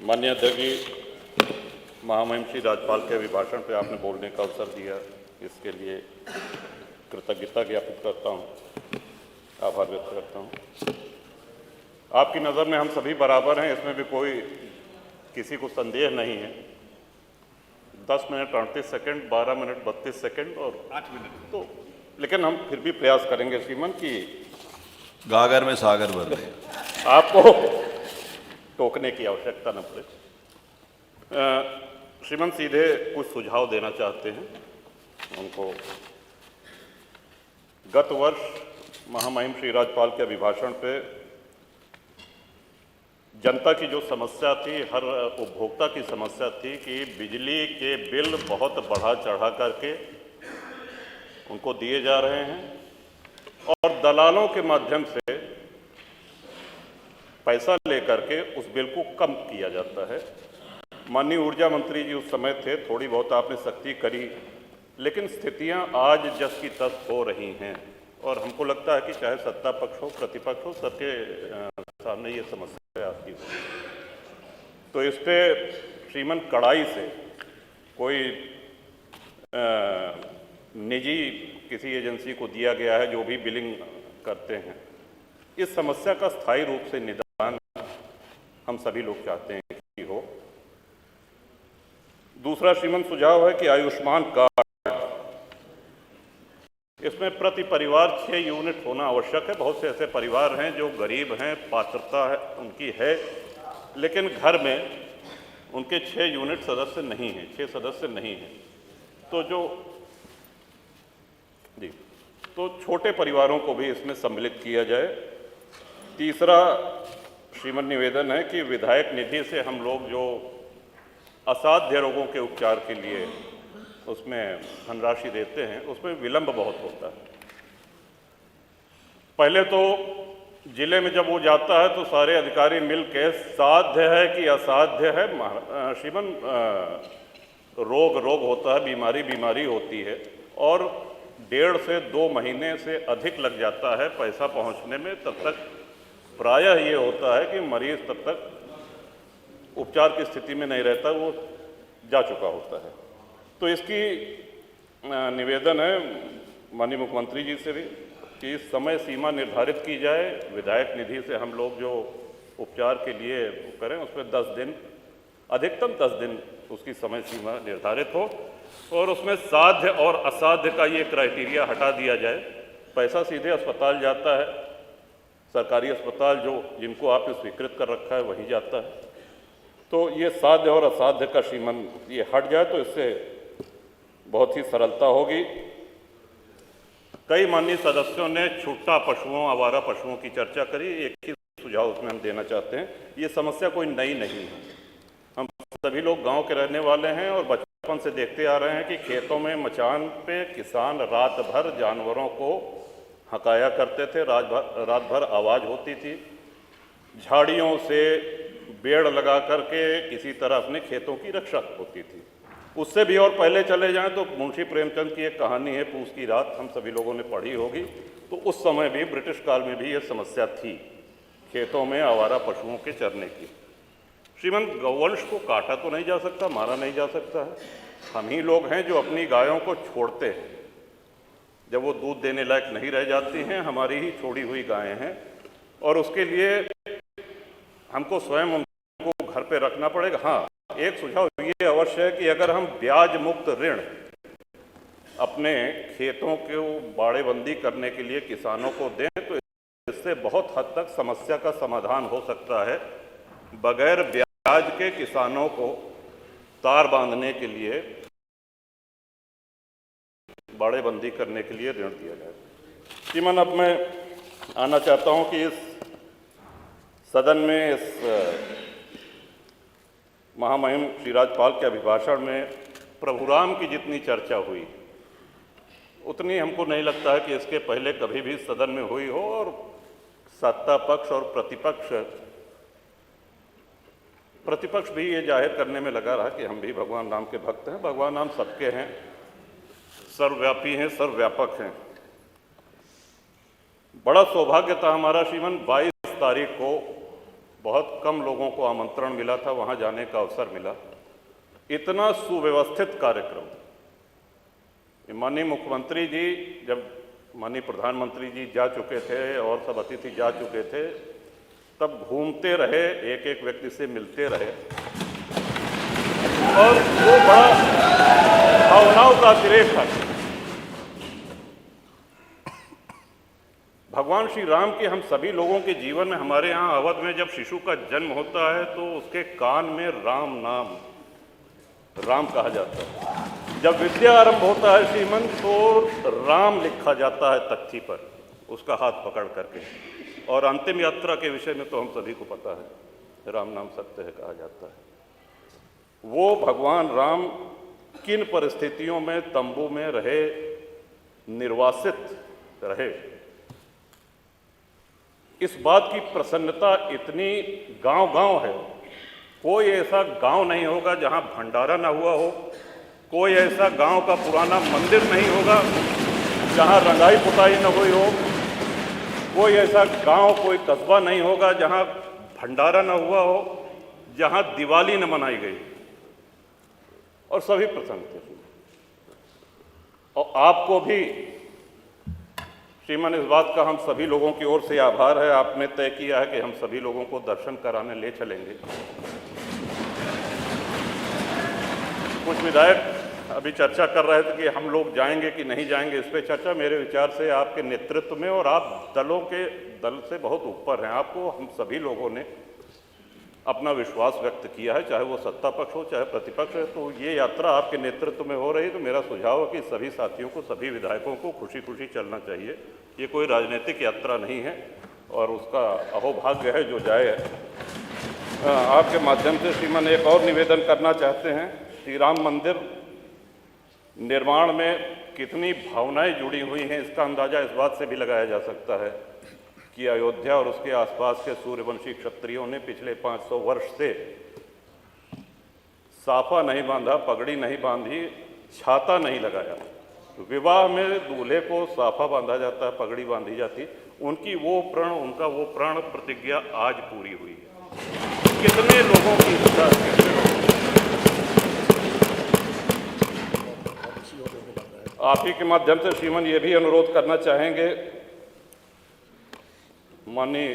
माननीय अध्यक्ष जी, महामहिम श्री राज्यपाल के अभिभाषण पर आपने बोलने का अवसर दिया, इसके लिए कृतज्ञता ज्ञापित करता हूँ, आभार व्यक्त करता हूँ। आपकी नज़र में हम सभी बराबर हैं, इसमें भी कोई किसी को संदेह नहीं है। 10 मिनट 38 सेकंड, 12 मिनट 32 सेकंड और 8 मिनट तो, लेकिन हम फिर भी प्रयास करेंगे श्रीमान कि गागर में सागर भर दे, आपको टोकने की आवश्यकता न पड़े। श्रीमान सीधे कुछ सुझाव देना चाहते हैं उनको। गत वर्ष महामहिम श्री राज्यपाल के अभिभाषण पे जनता की जो समस्या थी, हर उपभोक्ता की समस्या थी कि बिजली के बिल बहुत बढ़ा चढ़ा करके उनको दिए जा रहे हैं और दलालों के माध्यम से पैसा लेकर के उस बिल को कम किया जाता है। माननीय ऊर्जा मंत्री जी उस समय थे, थोड़ी बहुत आपने सख्ती करी, लेकिन स्थितियां आज जस की तस हो रही हैं और हमको लगता है कि चाहे सत्ता पक्ष हो प्रतिपक्ष हो, सबके सामने ये समस्या आती है। तो इस पे श्रीमान कड़ाई से कोई निजी किसी एजेंसी को दिया गया है जो भी बिलिंग करते हैं, इस समस्या का स्थायी रूप से निदान हम सभी लोग चाहते हैं कि हो। दूसरा श्रीमान सुझाव है कि आयुष्मान कार्ड, इसमें प्रति परिवार 6 यूनिट होना आवश्यक है। बहुत से ऐसे परिवार हैं जो गरीब हैं, पात्रता है उनकी है, लेकिन घर में उनके 6 यूनिट सदस्य नहीं हैं, 6 सदस्य नहीं हैं। तो छोटे परिवारों को भी इसमें सम्मिलित किया जाए। तीसरा श्रीमान निवेदन है कि विधायक निधि से हम लोग जो असाध्य रोगों के उपचार के लिए उसमें धनराशि देते हैं, उसमें विलंब बहुत होता है। पहले तो जिले में जब वो जाता है तो सारे अधिकारी मिल के साध्य है कि असाध्य है, श्रीमान रोग होता है, बीमारी होती है और 1.5 से 2 महीने से अधिक लग जाता है पैसा पहुंचने में। तब तक प्रायः ये होता है कि मरीज तब तक उपचार की स्थिति में नहीं रहता, वो जा चुका होता है। तो इसकी निवेदन है माननीय मुख्यमंत्री जी से भी कि समय सीमा निर्धारित की जाए। विधायक निधि से हम लोग जो उपचार के लिए करें उसमें 10 दिन, अधिकतम 10 दिन उसकी समय सीमा निर्धारित हो और उसमें साध्य और असाध्य का ये क्राइटेरिया हटा दिया जाए। पैसा सीधे अस्पताल जाता है, सरकारी अस्पताल जो जिनको आपने स्वीकृत कर रखा है वहीं जाता है। तो ये साध्य और असाध्य का श्रीमान ये हट जाए तो इससे बहुत ही सरलता होगी। कई माननीय सदस्यों ने छूटा पशुओं, आवारा पशुओं की चर्चा करी। एक ही सुझाव उसमें हम देना चाहते हैं, ये समस्या कोई नई नहीं है। हम सभी लोग गांव के रहने वाले हैं और बचपन से देखते आ रहे हैं कि खेतों में मचान पे किसान रात भर जानवरों को हकाया करते थे, रात भर आवाज़ होती थी। झाड़ियों से बेड़ लगा करके किसी तरह अपने खेतों की रक्षा होती थी। उससे भी और पहले चले जाएं तो मुंशी प्रेमचंद की एक कहानी है पूस की रात, हम सभी लोगों ने पढ़ी होगी। तो उस समय भी ब्रिटिश काल में भी ये समस्या थी खेतों में आवारा पशुओं के चरने की। श्रीमान गौवंश को काटा तो नहीं जा सकता, मारा नहीं जा सकता है। हम ही लोग हैं जो अपनी गायों को छोड़ते हैं, जब वो दूध देने लायक नहीं रह जाती हैं, हमारी ही छोड़ी हुई गायें हैं और उसके लिए हमको स्वयं उनको घर पे रखना पड़ेगा। हाँ, एक सुझाव ये अवश्य है कि अगर हम ब्याज मुक्त ऋण अपने खेतों को बाड़ेबंदी करने के लिए किसानों को दें तो इससे बहुत हद तक समस्या का समाधान हो सकता है। बगैर ब्याज के किसानों को तार बांधने के लिए, बाड़ेबंदी करने के लिए ऋण दिया जाए। श्रीमान, अब मैं आना चाहता हूं कि इस सदन में इस महामहिम श्री राज्यपाल के अभिभाषण में प्रभुराम की जितनी चर्चा हुई उतनी हमको नहीं लगता है कि इसके पहले कभी भी सदन में हुई हो। और सत्ता पक्ष और प्रतिपक्ष भी ये जाहिर करने में लगा रहा कि हम भी भगवान राम के भक्त हैं। भगवान राम सबके हैं, सर्वव्यापी हैं, सर्वव्यापक हैं। बड़ा सौभाग्य था हमारा श्रीमान 22 तारीख को बहुत कम लोगों को आमंत्रण मिला था, वहाँ जाने का अवसर मिला। इतना सुव्यवस्थित कार्यक्रम, माननीय मुख्यमंत्री जी जब माननीय प्रधानमंत्री जी जा चुके थे और सब अतिथि जा चुके थे, तब घूमते रहे, एक एक व्यक्ति से मिलते रहे और वो बड़ा भावनाओं का अतिरेक था। भगवान श्री राम के हम सभी लोगों के जीवन में, हमारे यहाँ अवध में जब शिशु का जन्म होता है तो उसके कान में राम नाम, राम कहा जाता है। जब विद्या आरंभ होता है श्रीमन, तो राम लिखा जाता है तख्ती पर, उसका हाथ पकड़ करके। और अंतिम यात्रा के विषय में तो हम सभी को पता है, राम नाम सत्य है कहा जाता है। वो भगवान राम किन परिस्थितियों में तंबू में रहे, निर्वासित रहे, इस बात की प्रसन्नता इतनी गांव-गांव है। कोई ऐसा गांव नहीं होगा जहां भंडारा ना हुआ हो, कोई ऐसा गांव का पुराना मंदिर नहीं होगा जहां रंगाई पुताई न हुई हो, कोई ऐसा गांव, कोई कस्बा नहीं होगा जहां भंडारा न हुआ हो, जहां दिवाली न मनाई गई। और सभी प्रसन्न थे। और आपको भी श्रीमान, इस बात का हम सभी लोगों की ओर से आभार है। आपने तय किया है कि हम सभी लोगों को दर्शन कराने ले चलेंगे। कुछ विधायक अभी चर्चा कर रहे थे कि हम लोग जाएंगे कि नहीं जाएंगे। इस पे चर्चा मेरे विचार से आपके नेतृत्व में, और आप दल से बहुत ऊपर हैं, आपको हम सभी लोगों ने अपना विश्वास व्यक्त किया है, चाहे वो सत्ता पक्ष हो चाहे प्रतिपक्ष है। तो ये यात्रा आपके नेतृत्व में हो रही, तो मेरा सुझाव है कि सभी साथियों को, सभी विधायकों को खुशी खुशी चलना चाहिए। ये कोई राजनीतिक यात्रा नहीं है और उसका अहोभाग्य है जो जाए। आपके माध्यम से श्रीमान एक और निवेदन करना चाहते हैं। श्री राम मंदिर निर्माण में कितनी भावनाएं जुड़ी हुई हैं, इसका अंदाजा इस बात से भी लगाया जा सकता है कि अयोध्या और उसके आसपास के सूर्यवंशी क्षत्रियों ने पिछले 500 वर्ष से साफा नहीं बांधा, पगड़ी नहीं बांधी, छाता नहीं लगाया। विवाह में दूल्हे को साफा बांधा जाता है, पगड़ी बांधी जाती। उनका वो प्रण प्रतिज्ञा आज पूरी हुई है। कितने लोगों की इच्छा, आप ही के माध्यम से श्रीमान ये भी अनुरोध करना चाहेंगे, माननीय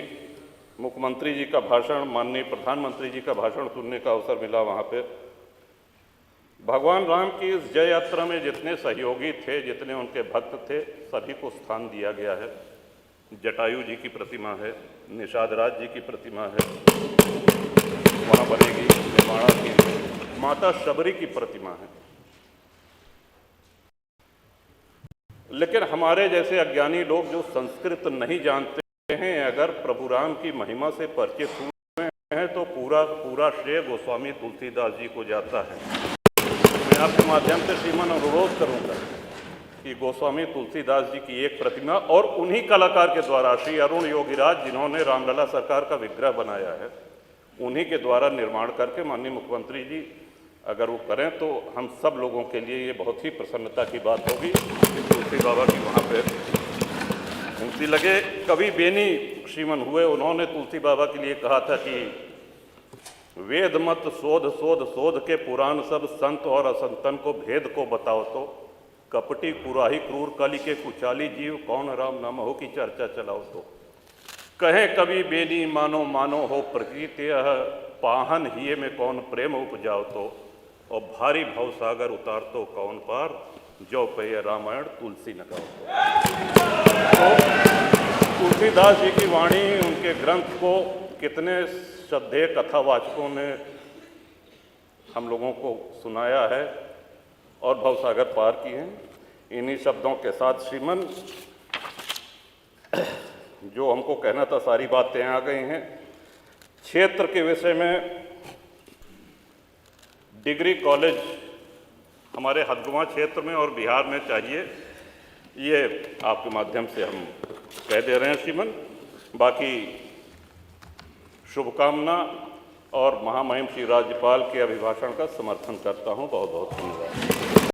मुख्यमंत्री जी का भाषण, माननीय प्रधानमंत्री जी का भाषण सुनने का अवसर मिला। वहाँ पे भगवान राम की इस जय यात्रा में जितने सहयोगी थे, जितने उनके भक्त थे, सभी को स्थान दिया गया है। जटायु जी की प्रतिमा है, निषाद राज जी की प्रतिमा है, वहाँ बनेगी निर्माणा की, माता शबरी की प्रतिमा है। लेकिन हमारे जैसे अज्ञानी लोग जो संस्कृत नहीं जानते हैं, अगर प्रभु राम की महिमा से परिचित हुए हैं तो पूरा श्रेय गोस्वामी तुलसीदास जी को जाता है। मैं आपके माध्यम से श्रीमान अनुरोध करूंगा कि गोस्वामी तुलसीदास जी की एक प्रतिमा, और उन्हीं कलाकार के द्वारा, श्री अरुण योगीराज जिन्होंने रामलला सरकार का विग्रह बनाया है, उन्हीं के द्वारा निर्माण करके माननीय मुख्यमंत्री जी अगर वो करें तो हम सब लोगों के लिए ये बहुत ही प्रसन्नता की बात होगी कि तुलसी बाबा की वहाँ पे मूर्ति लगे। कवि बेनी श्रीमन हुए, उन्होंने तुलसी बाबा के लिए कहा था कि वेद मत शोध शोध शोध के पुराण सब, संत और असंतन को भेद को बताओ तो, कपटी कुराही क्रूर कली के कुचाली जीव, कौन राम नाम हो की चर्चा चलाओ तो। कहे कवि बेनी मानो मानो हो प्रकृति यह, पाहन हिये में कौन प्रेम उपजाओ तो, और भारी भव सागर उतार तो कौन पार, जो पे रामायण तुलसी न गाओ तो। तुलसीदास जी की वाणी, उनके ग्रंथ को कितने श्रद्धेय कथावाचकों ने हम लोगों को सुनाया है और भवसागर पार किए हैं। इन्हीं शब्दों के साथ श्रीमन जो हमको कहना था सारी बातें आ गई हैं। क्षेत्र के विषय में डिग्री कॉलेज हमारे हदगुआं क्षेत्र में और बिहार में चाहिए, ये आपके माध्यम से हम कह दे रहे हैं श्रीमन। बाकी शुभकामना और महामहिम श्री राज्यपाल के अभिभाषण का समर्थन करता हूँ। बहुत बहुत धन्यवाद।